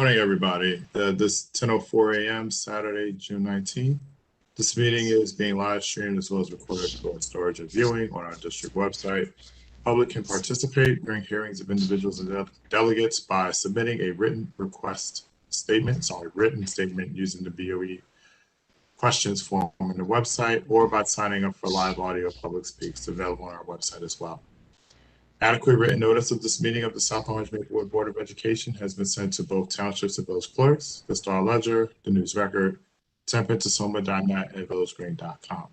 Morning, everybody. This 10:04 a.m. Saturday, June 19th. This meeting is being live streamed as well as recorded for storage and viewing on our district website. Public can participate during hearings of individuals and delegates by submitting a written written statement using the BOE questions form on the website or by signing up for live audio public speaks available on our website as well. Adequate written notice of this meeting of the South Orange Maplewood Board of Education has been sent to both townships and village clerks, the Star Ledger, the News Record, temperatusoma.net, and villagegreen.com.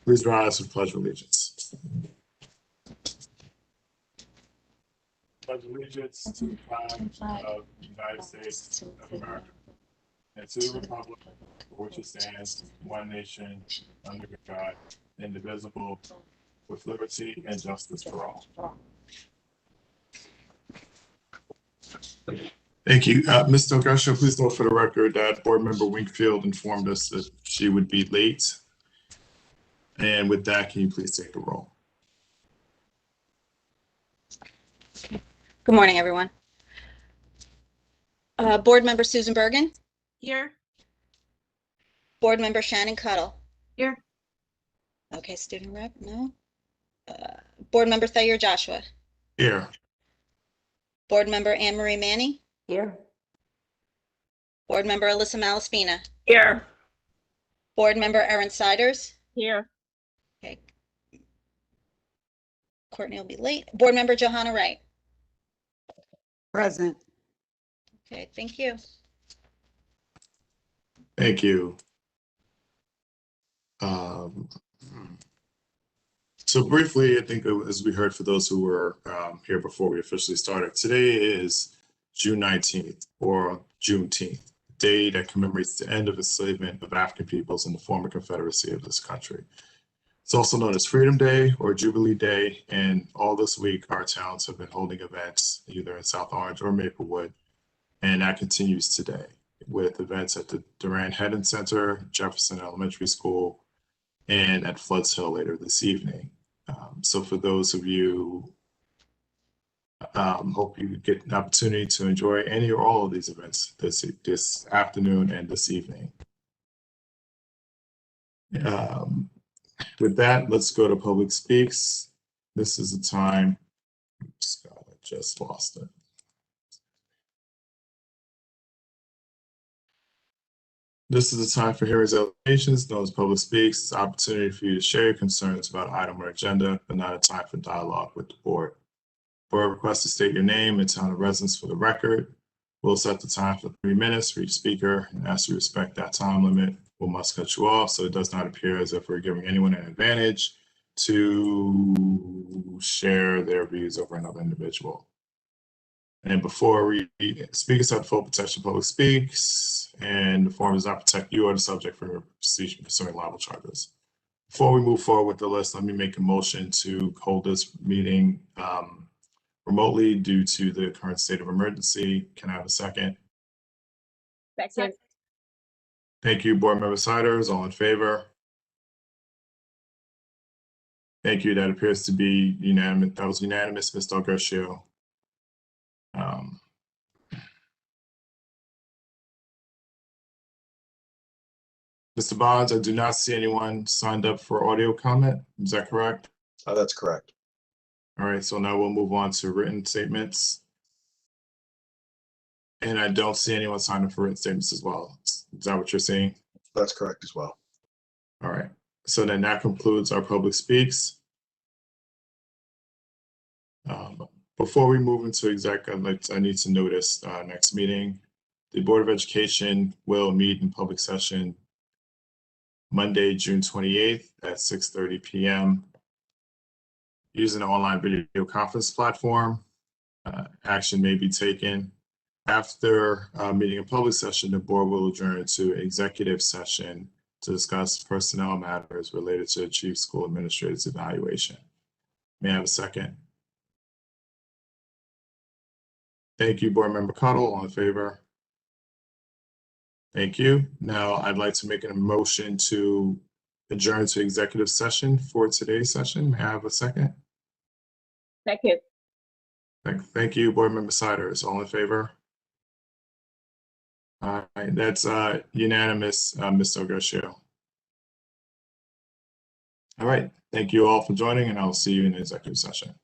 Please rise for the Pledge of Allegiance. Pledge allegiance to the flag of the United States of America and to the republic for which it stands, one nation, under God, indivisible, with liberty and justice for all. Thank you. Ms. Delgasio, please note for the record that Board Member Winkfield informed us that she would be late. And with that, can you please take the roll? Good morning, everyone. Board Member Susan Bergen. Here. Board Member Shannon Cuttle. Here. Okay, student rep, no. Board Member Thayer Joshua. Here. Board Member Anne Marie Manning. Here. Board Member Alyssa Malaspina. Here. Board Member Erin Siders. Here. Okay. Courtney will be late. Board Member Johanna Wright. Present. Okay, thank you. Thank you. So briefly, I think as we heard for those who were here before we officially started, today is June 19th or Juneteenth, a day that commemorates the end of enslavement of African peoples in the former Confederacy of this country. It's also known as Freedom Day or Jubilee Day, and all this week our towns have been holding events either in South Orange or Maplewood, and that continues today with events at the Durand Hedden Center, Jefferson Elementary School, and at Floods Hill later this evening. So for those of you, hope you get an opportunity to enjoy any or all of these events this afternoon and this evening. With that, let's go to public speaks. This is the time. Oops, God, I just lost it. This is the time for hearings and applications, known as public speaks. It's an opportunity for you to share your concerns about an item or agenda, but not a time for dialogue with the board. Board requests to state your name and town of residence for the record. We'll set the time for 3 minutes for each speaker and ask you to respect that time limit. We must cut you off so it does not appear as if we're giving anyone an advantage to share their views over another individual. And before we speakers have full protection public speaks, and the form does not protect you or the subject from your procedure pursuing libel charges. Before we move forward with the list, let me make a motion to hold this meeting remotely due to the current state of emergency. Can I have a second? Second. Thank you, Board Member Siders. All in favor? Thank you. That appears to be unanimous. That was unanimous, Ms. Delgasio. Mr. Bonds, I do not see anyone signed up for audio comment. Is that correct? That's correct. All right, so now we'll move on to written statements. And I don't see anyone signed up for written statements as well. Is that what you're saying? That's correct as well. All right, so then that concludes our public speaks. Before we move into exec, I need to notice next meeting. The Board of Education will meet in public session Monday, June 28th at 6:30 p.m. using an online video conference platform. Action may be taken. After meeting in public session, the board will adjourn to executive session to discuss personnel matters related to the chief school administrator's evaluation. May I have a second? Thank you, Board Member Cuttle. All in favor? Thank you. Now I'd like to make a motion to adjourn to executive session for today's session. May I have a second? Second. Thank you, Board Member Siders. All in favor? All right, that's unanimous, Mr. Garcia. All right, thank you all for joining, and I'll see you in the executive session.